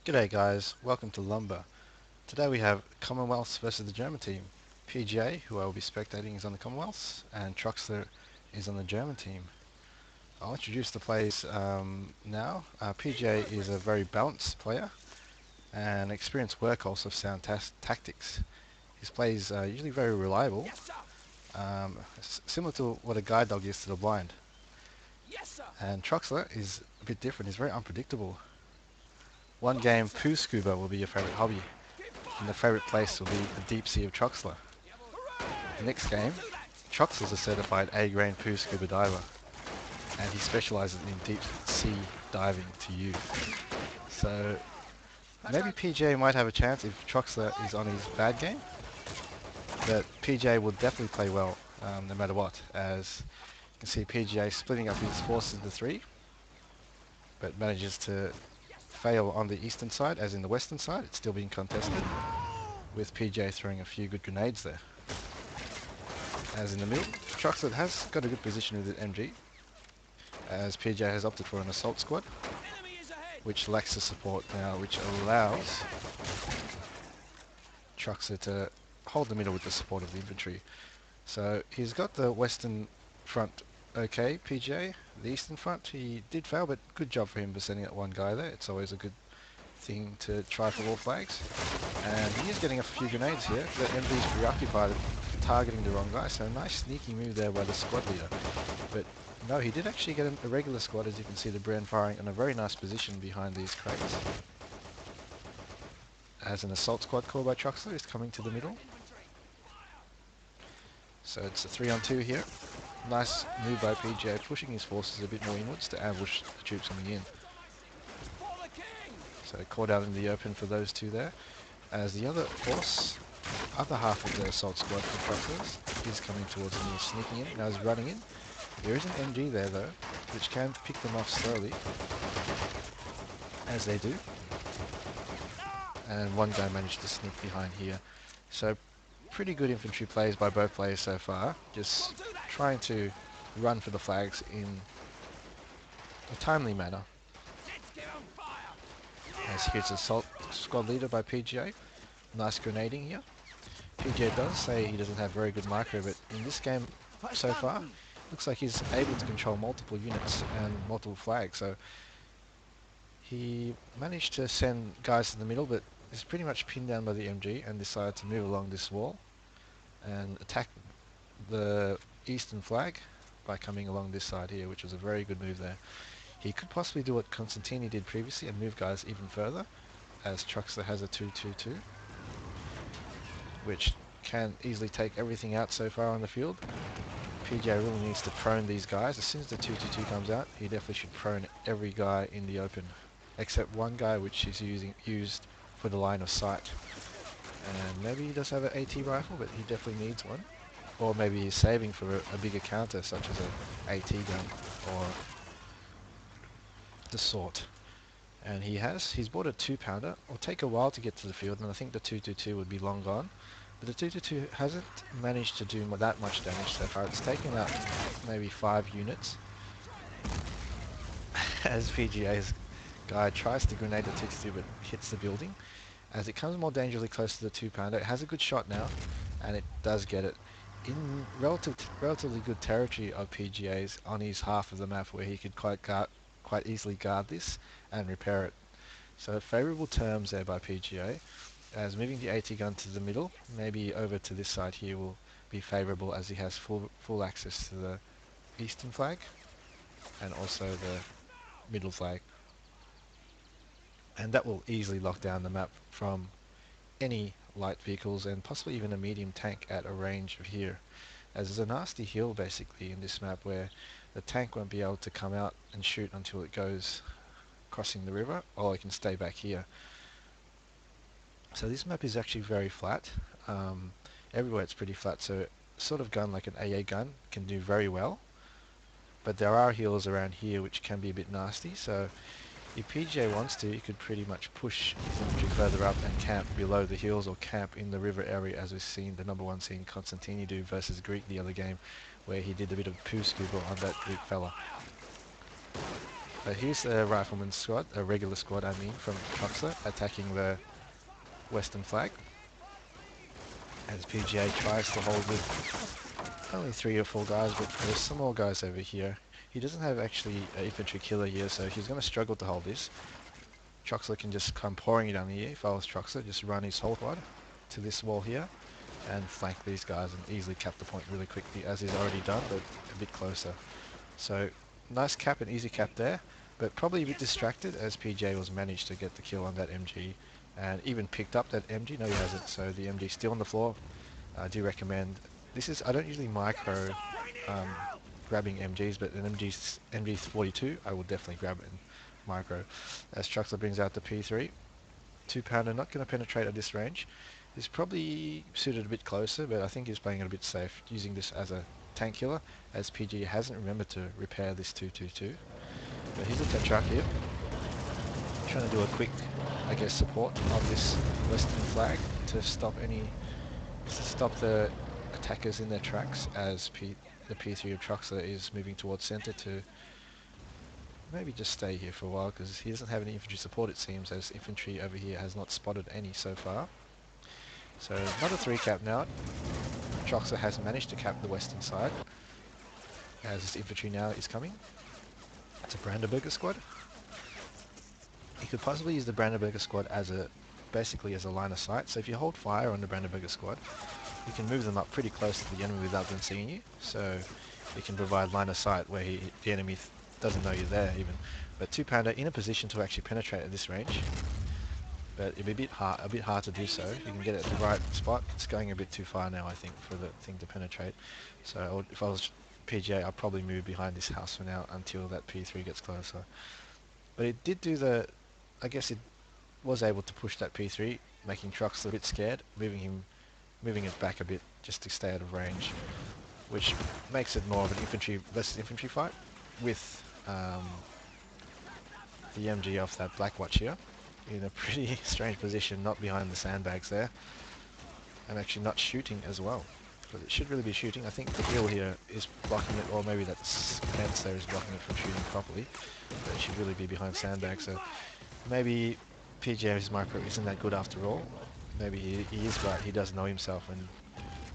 G'day guys, welcome to Lumber. Today we have Commonwealth versus the German team. PGA, who I will be spectating, is on the Commonwealth, and Troxler is on the German team. I'll introduce the players now. PGA is a very balanced player and experienced workhorse of sound tactics. His play is usually very reliable, similar to what a guide dog is to the blind. And Troxler is a bit different, he's very unpredictable. One game, poo scuba will be your favourite hobby, and the favourite place will be the deep sea of Troxler. The next game, Troxler's a certified A-grade poo scuba diver, and he specialises in deep sea diving to you. So maybe PJ might have a chance if Troxler is on his bad game, but PJ will definitely play well no matter what, as you can see PGA splitting up his forces into three, but manages to fail on the eastern side, as in the western side. It's still being contested, with PJ throwing a few good grenades there. As in the middle, Troxler has got a good position with the MG, as PJ has opted for an assault squad, which lacks the support now, which allows Troxler to hold the middle with the support of the infantry. So he's got the western front okay, PJ. The eastern front, he did fail, but good job for him for sending that one guy there. It's always a good thing to try for all flags. And he is getting a few grenades here. The MG is preoccupied targeting the wrong guy, so a nice sneaky move there by the squad leader. But no, he did actually get a regular squad, as you can see the Brand firing in a very nice position behind these crates. As an assault squad called by Troxler is coming to the middle. So it's a 3-on-2 here. Nice move by PJ, pushing his forces a bit more inwards to ambush the troops coming in. So caught out in the open for those two there. As the other force, other half of the assault squad for Troxlers is coming towards him. He's sneaking in, now he's running in. There is an MG there though, which can pick them off slowly, as they do. And one guy managed to sneak behind here. So pretty good infantry plays by both players so far, just trying to run for the flags in a timely manner. As here's assault squad leader by PGA. Nice grenading here. PGA does say he doesn't have very good micro, but in this game so far, looks like he's able to control multiple units and multiple flags. So he managed to send guys to the middle, but is pretty much pinned down by the MG and decided to move along this wall and attack the eastern flag by coming along this side here, which was a very good move there. He could possibly do what Constantini did previously and move guys even further, as Troxler has a 2-2-2, which can easily take everything out so far on the field. PJ really needs to prone these guys. As soon as the 2-2-2 comes out, he definitely should prone every guy in the open, except one guy which is used for the line of sight. And maybe he does have an AT rifle, but he definitely needs one. Or maybe he's saving for a bigger counter, such as an AT gun or the sort. And he's bought a 2-pounder. It'll take a while to get to the field, and I think the 2-2-2 would be long gone. But the 2-2-2 hasn't managed to do that much damage so far. It's taken out maybe 5 units. As PGA's guy tries to grenade the 2-2 but hits the building. As it comes more dangerously close to the 2-pounder, it has a good shot now, and it does get it in relatively good territory of PGA's on his half of the map, where he could quite easily guard this and repair it. So favourable terms there by PGA, as moving the AT gun to the middle, maybe over to this side here, will be favourable, as he has full access to the eastern flag and also the middle flag. And that will easily lock down the map from any light vehicles and possibly even a medium tank at a range of here, as there's a nasty hill basically in this map where the tank won't be able to come out and shoot until it goes crossing the river, or it can stay back here. So this map is actually very flat. Everywhere it's pretty flat, so sort of gun like an AA gun can do very well, but there are hills around here which can be a bit nasty. So if PJ wants to, he could pretty much push his infantry further up and camp below the hills, or camp in the river area, as we've seen the number 1 scene Constantini do versus Greek the other game, where he did a bit of poo scuba on that Greek fella. Here's a rifleman squad, a regular squad I mean, from Troxler, attacking the western flag. As PGA tries to hold with only 3 or 4 guys, but there's some more guys over here. He doesn't have actually an infantry killer here, so he's going to struggle to hold this. Troxler can just come pouring it down here. If I was Troxler, just run his whole squad to this wall here and flank these guys and easily cap the point really quickly, as he's already done, but a bit closer. So nice cap and easy cap there, but probably a bit distracted as PJ was managed to get the kill on that MG and even picked up that MG. No, he hasn't, so the MG still on the floor. I do recommend, I don't usually micro grabbing MGs, but an MG42 I will definitely grab it and micro. As Troxler brings out the P3, 2-pounder not going to penetrate at this range. He's probably suited a bit closer, but I think he's playing it a bit safe, using this as a tank killer, as PG hasn't remembered to repair this 222. But here's a Tetrarch here, trying to do a quick, I guess, support of this western flag to stop the attackers in their tracks, as the P3 of Troxler is moving towards center to maybe just stay here for a while, because he doesn't have any infantry support, it seems, as infantry over here has not spotted any so far. So another 3 cap now. Troxler has managed to cap the western side, as his infantry now is coming. It's a Brandenburger squad. He could possibly use the Brandenburger squad as basically as a line of sight. So if you hold fire on the Brandenburger squad, you can move them up pretty close to the enemy without them seeing you. So you can provide line of sight where the enemy doesn't know you're there even. But 2-pounder in a position to actually penetrate at this range. But it'd be a bit hard to do so. You can get it at the right spot. It's going a bit too far now, I think, for the thing to penetrate. So if I was PGA, I'd probably move behind this house for now until that P3 gets closer. But it did do I guess it was able to push that P3, making Troxler a bit scared, moving it back a bit just to stay out of range, which makes it more of an infantry versus infantry fight, with the MG off that Black Watch here in a pretty strange position, not behind the sandbags there, and actually not shooting as well. But it should really be shooting. I think the hill here is blocking it, or maybe that fence there is blocking it from shooting properly, but it should really be behind sandbags. So maybe PGA's micro isn't that good after all. Maybe he is right, he does know himself, and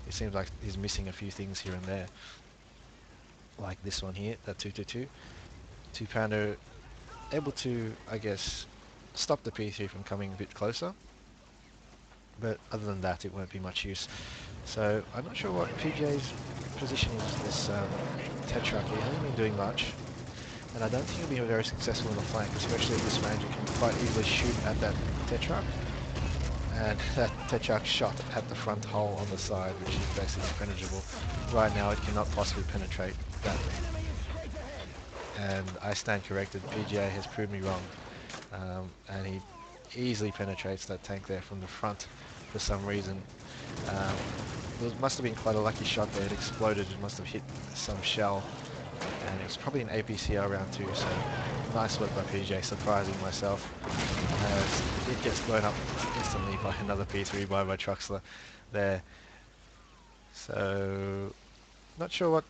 it seems like he's missing a few things here and there. Like this one here, that 222. 2-pounder able to, I guess, stop the P3 from coming a bit closer. But other than that, it won't be much use. So I'm not sure what PJ's position is this Tetrarch. He hasn't been doing much, and I don't think he'll be very successful in the flank, especially at this range. You can quite easily shoot at that Tetrarch, and that Tetrarch shot at the front hole on the side, which is basically impenetrable. Right now it cannot possibly penetrate that. And I stand corrected, PGA has proved me wrong, and he easily penetrates that tank there from the front for some reason. It must have been quite a lucky shot there. It exploded, it must have hit some shell, and it was probably an APCR round 2, so nice work by PJ, surprising myself, as it gets blown up instantly by another P3 by Troxler there. So not sure what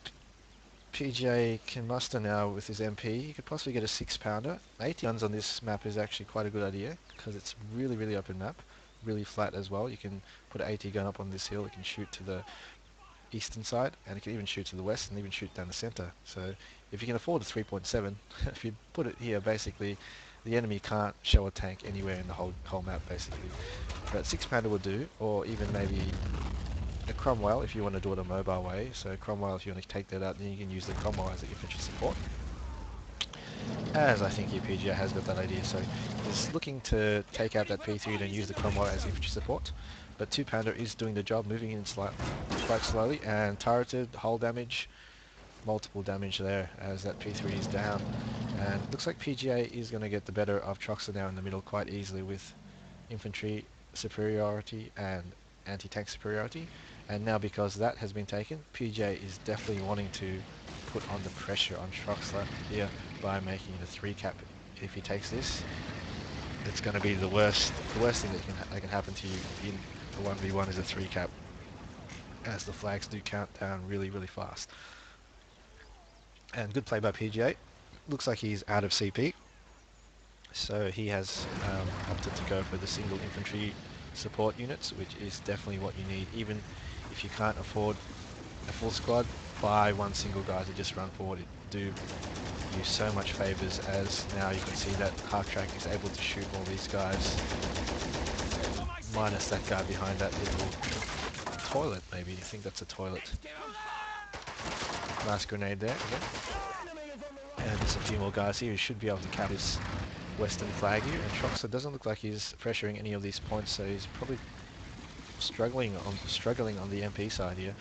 PJ can muster now with his MP. He could possibly get a 6-pounder. 80 guns on this map is actually quite a good idea, because it's really open map, really flat as well. You can put an 80 gun up on this hill, it can shoot to the eastern side, and it can even shoot to the west, and even shoot down the center. So if you can afford a 3.7, if you put it here, basically the enemy can't show a tank anywhere in the whole map basically. But 6-pounder will do, or even maybe a Cromwell if you want to do it a mobile way. So Cromwell, if you want to take that out, then you can use the Cromwell as an infantry support, as I think your PGA has got that idea. So he's looking to take out that P3 and then use the Cromwell as infantry support. But 2-pounder is doing the job, moving in quite slowly, and turreted, hull damage, multiple damage there as that P3 is down. And it looks like PGA is going to get the better of Troxler now in the middle quite easily, with infantry superiority and anti-tank superiority. And now, because that has been taken, PJ is definitely wanting to put on the pressure on Troxler here by making it a 3 cap. If he takes this, it's going to be the worst thing that can happen to you in a 1v1 is a 3 cap, as the flags do count down really fast. And good play by PGA. looks like he's out of CP, so he has opted to go for the single infantry support units, which is definitely what you need. Even if you can't afford a full squad, buy one single guy to just run forward. It do you so much favors, as now you can see that half track is able to shoot all these guys, minus that guy behind that little toilet. Maybe I think that's a toilet. Nice grenade there again. And there's a few more guys here who should be able to cap this western flag here, and Troxler doesn't look like he's pressuring any of these points, so he's probably struggling on the MP side here.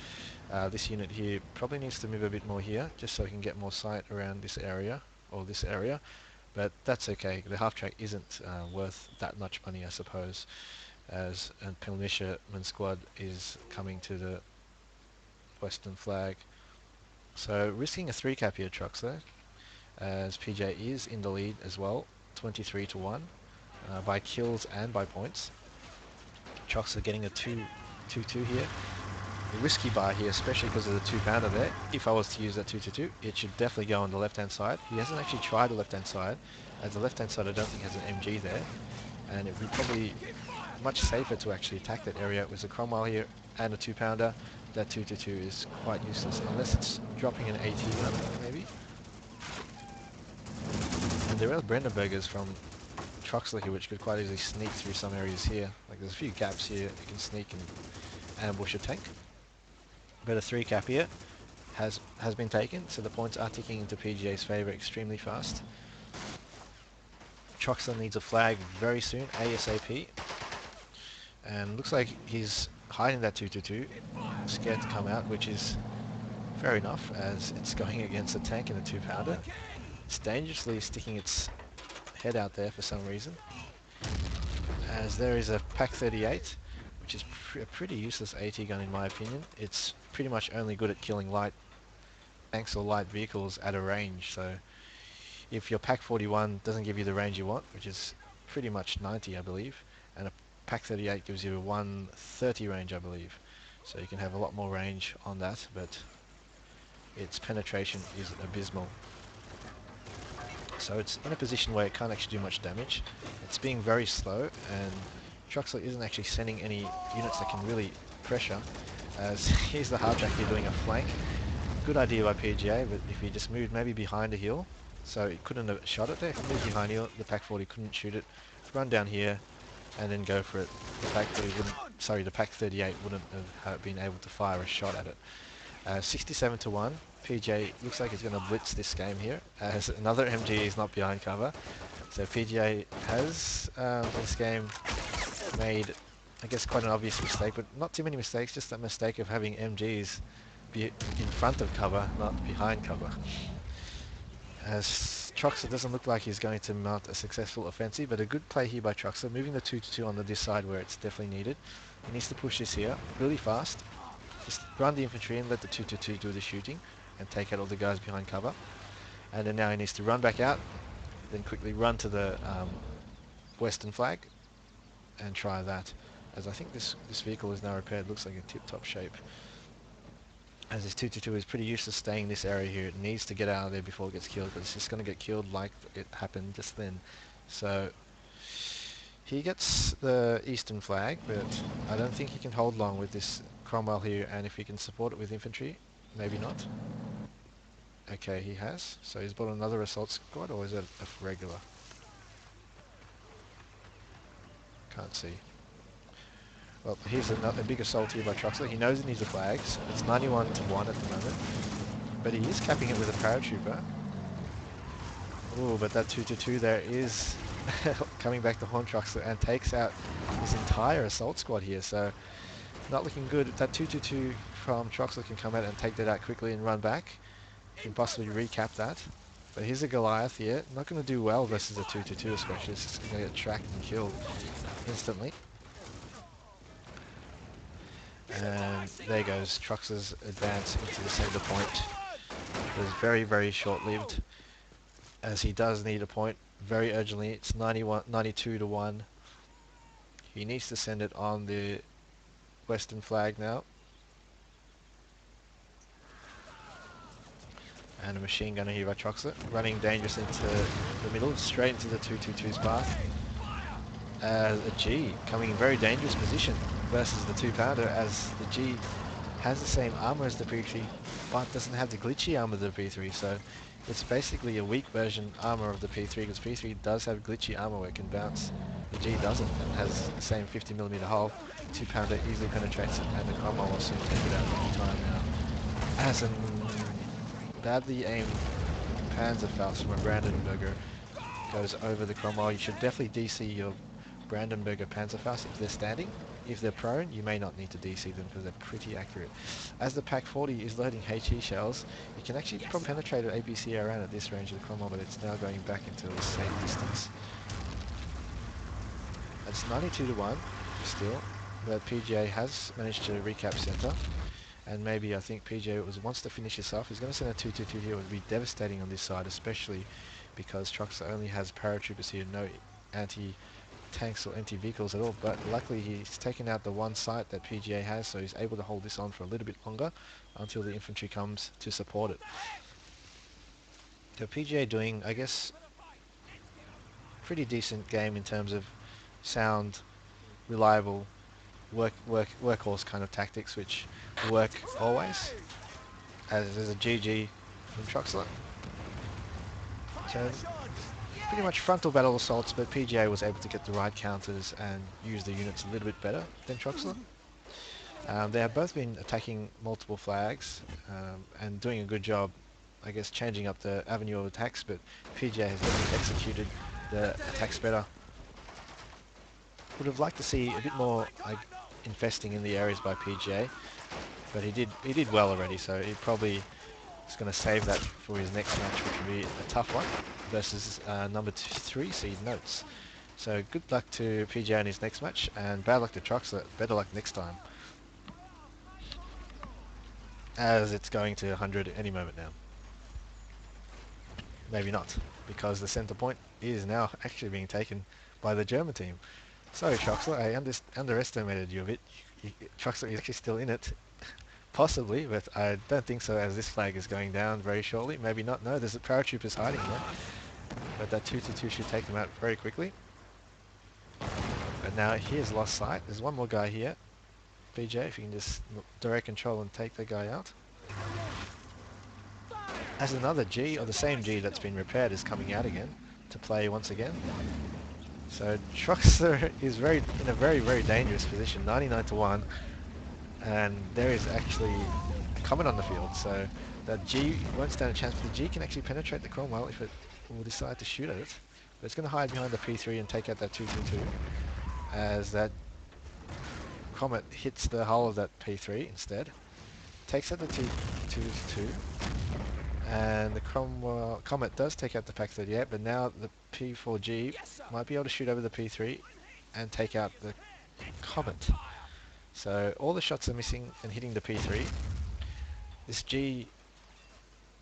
This unit here probably needs to move a bit more here, just so he can get more sight around this area, or this area, but that's okay. The half track isn't worth that much money, I suppose, as a militiaman squad is coming to the western flag. So risking a 3 cap here, Troxler, as PJ is in the lead as well, 23 to 1 by kills and by points. Troxler getting a 2-2 here. A risky buy here, especially because of the 2-pounder there. If I was to use that 2-2, it should definitely go on the left-hand side. He hasn't actually tried the left-hand side, as the left-hand side I don't think has an MG there, and it would be probably much safer to actually attack that area with a Cromwell here and a 2-pounder. That 2-2 is quite useless, unless it's dropping an AT gun, maybe. And there are Brandenburgers from Troxler here, which could quite easily sneak through some areas here. Like there's a few gaps here, you can sneak and ambush a tank. But a 3 cap here has been taken, so the points are ticking into PGA's favour extremely fast. Troxler needs a flag very soon, ASAP. And looks like he's hiding that 2-2, scared to come out, which is fair enough, as it's going against a tank and a 2-pounder. It's dangerously sticking its head out there for some reason, as there is a Pak 38, which is a pretty useless AT gun in my opinion. It's pretty much only good at killing light tanks or light vehicles at a range, so if your Pak 41 doesn't give you the range you want, which is pretty much 90 I believe, and a Pak 38 gives you a 130 range I believe, so you can have a lot more range on that, but its penetration is abysmal. So it's in a position where it can't actually do much damage. It's being very slow, and Troxler isn't actually sending any units that can really pressure, as here's the hard track here doing a flank. Good idea by PGA, but if he just moved maybe behind a hill, so he couldn't have shot it there. If he moved behind a hill, the Pak 40 couldn't shoot it. Run down here and then go for it. The Pak 40 wouldn't, sorry, the Pak 38 wouldn't have been able to fire a shot at it. 67 to 1. PJ looks like he's going to blitz this game here, as another MG is not behind cover. So PGA has, this game, made, I guess, quite an obvious mistake, but not too many mistakes, just that mistake of having MGs be in front of cover, not behind cover. As Troxler doesn't look like he's going to mount a successful offensive, but a good play here by Troxler, moving the 2-2 on this side where it's definitely needed. He needs to push this here really fast. Just run the infantry and let the 2-2 do the shooting and take out all the guys behind cover. And then now he needs to run back out, then quickly run to the western flag and try that. As I think this vehicle is now repaired, looks like a tip-top shape. As this 2-2 is pretty used to staying in this area here, it needs to get out of there before it gets killed, but it's just going to get killed like it happened just then. So he gets the eastern flag, but I don't think he can hold long with this Cromwell here, and if he can support it with infantry, maybe not. Okay, he has. So he's bought another assault squad, or is it a regular? Can't see. Well, here's a big assault here by Troxler. He knows he needs the flags. It's 91 to 1 at the moment, but he is capping it with a paratrooper. Oh, but that 2-2 there is coming back to haunt Troxler and takes out his entire assault squad here, so not looking good. That 2-2 from Troxler can come out and take that out quickly and run back. He can possibly recap that. But here's a Goliath here. Not going to do well versus a 2-2 especially. It's just going to get tracked and killed instantly. And there goes Troxler's advance into the centre point. It was very, very short-lived, as he does need a point very urgently. It's 92 to 1. He needs to send it on the western flag now. And a machine gunner here by Troxler, running dangerous into the middle, straight into the 222's path. A G coming in very dangerous position versus the 2-pounder, as the G has the same armor as the P3 but doesn't have the glitchy armor of the P3, so it's basically a weak version armor of the P3, because P3 does have glitchy armor where it can bounce. The G doesn't, and has the same 50mm hull. 2-pounder easily penetrates it, and the Cromwell will soon take it out any time now. As a badly aimed Panzerfaust from a Brandenburger goes over the Cromwell, you should definitely DC your Brandenburger Panzerfaust if they're standing. If they're prone, you may not need to DC them because they're pretty accurate. As the Pack 40 is loading HE shells, you can actually probably penetrate an ABC around at this range of the Cromwell, but it's now going back into the same distance. It's 92-1 still, but PGA has managed to recap center, and maybe I think PGA wants to finish this off. He's going to send a 2-2-2 here. It would be devastating on this side, especially because Troxler only has paratroopers here, no anti-tanks or anti-vehicles at all, but luckily he's taken out the one site that PGA has, so he's able to hold this on for a little bit longer until the infantry comes to support it. So PGA doing, I guess, pretty decent game in terms of sound, reliable, workhorse kind of tactics, which work always, as there's a GG from Troxler. So pretty much frontal battle assaults, but PGA was able to get the right counters and use the units a little bit better than Troxler. They have both been attacking multiple flags and doing a good job, I guess, changing up the avenue of attacks, but PGA has definitely executed the attacks better. Would have liked to see a bit more like infesting in the areas by PGA, but he did well already, so he probably is going to save that for his next match, which will be a tough one versus number 3 seed Notes. So good luck to PGA in his next match, and bad luck to Troxler. Better luck next time, as it's going to 100 any moment now. Maybe not, because the center point is now actually being taken by the German team. Sorry Troxler, I underestimated you a bit. Troxler is actually still in it, possibly, but I don't think so, as this flag is going down very shortly. Maybe not. No, there's a paratroopers hiding there, but that 2-2 should take them out very quickly. But now he has lost sight. There's one more guy here. PJ, if you can just direct control and take the guy out. As another G, or the same G that's been repaired, is coming out again to play once again. So Troxler is in a very, very dangerous position, 99-1, and there is actually a Comet on the field, so that G won't stand a chance, but the G can actually penetrate the Cromwell if it will decide to shoot at it. But it's going to hide behind the P3 and take out that 2-2-2, as that Comet hits the hull of that P3 instead, takes out the 2-2-2, and the Comet does take out the Pack 38, but now the P4G might be able to shoot over the P3 and take out the Comet. So all the shots are missing and hitting the P3. This G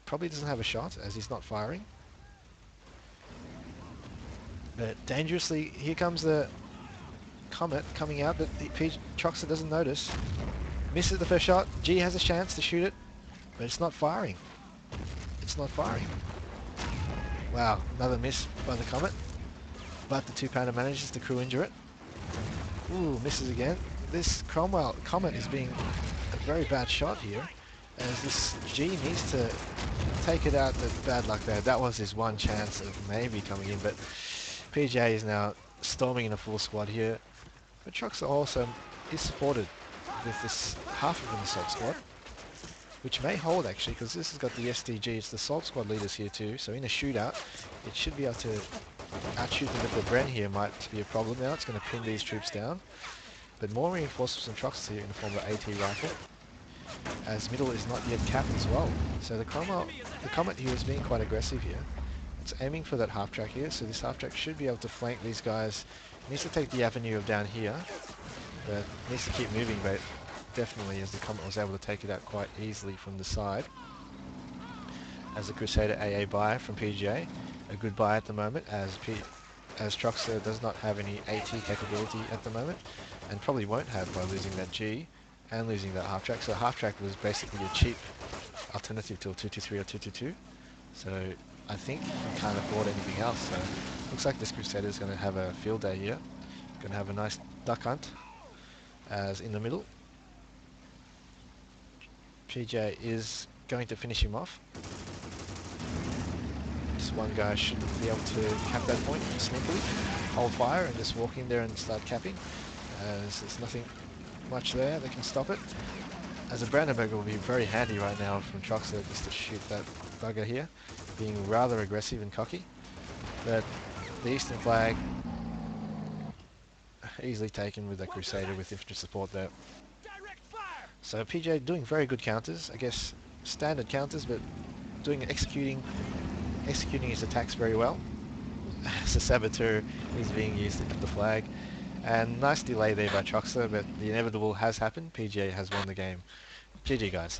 probably doesn't have a shot, as he's not firing. But dangerously, here comes the Comet coming out, but Troxler doesn't notice. Misses the first shot. G has a chance to shoot it, but it's not firing. It's not firing. Wow, another miss by the Comet, but the 2-pounder manages to crew injure it. Ooh, misses again. This Comet is being a very bad shot here, as this G needs to take it out. But bad luck there. That was his one chance of maybe coming in, but PJ is now storming in a full squad here. But Troxler also is supported with this half of an assault squad, which may hold actually, because this has got the SDG. It's the assault squad leaders here too, so in a shootout it should be able to outshoot them. But the Bren here might be a problem now. It's going to pin these troops down, but more reinforcements from Troxler here in the form of AT rifle, as middle is not yet capped as well. So the Comet here is being quite aggressive here. It's aiming for that half track here, so this half track should be able to flank these guys. It needs to take the avenue of down here, but needs to keep moving, but definitely, as the Comet was able to take it out quite easily from the side. As the Crusader AA buy from PGA, a good buy at the moment, as Troxler does not have any AT capability at the moment, and probably won't have by losing that G and losing that half track. So half track was basically a cheap alternative to a 2-2-3 or 2-2-2. So I think he can't afford anything else. So looks like this Crusader is going to have a field day here. Going to have a nice duck hunt as in the middle. PJ is going to finish him off. Just one guy should be able to cap that point sneakily, hold fire and just walk in there and start capping. As there's nothing much there that can stop it. As a Brandenburger will be very handy right now from Troxler just to shoot that bugger here, being rather aggressive and cocky. But the Eastern flag easily taken with the Crusader with infantry support there. So PJ doing very good counters, I guess standard counters, but executing his attacks very well. As a Saboteur is being used to cut the flag. And nice delay there by Troxler, but the inevitable has happened. PJ has won the game. GG guys.